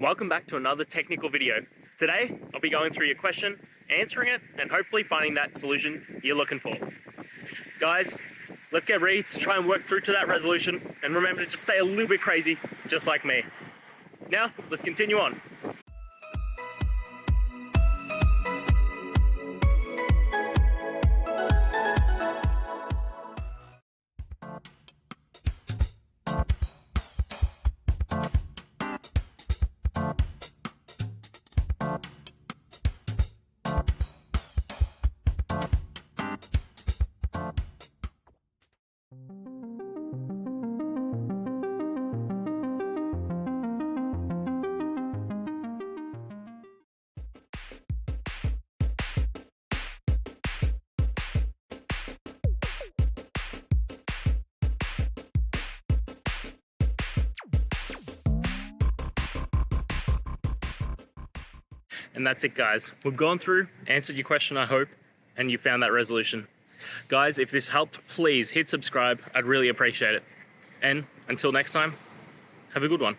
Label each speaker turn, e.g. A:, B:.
A: Welcome back to another technical video. Today, I'll be going through your question, answering it, and hopefully finding that solution you're looking for. Guys, let's get ready to try and work through to that resolution, and remember to just stay a little bit crazy, just like me. Now, let's continue on. And that's it, guys. We've gone through, answered your question, I hope, and you found that resolution. Guys, if this helped, please hit subscribe. I'd really appreciate it. And until next time, have a good one.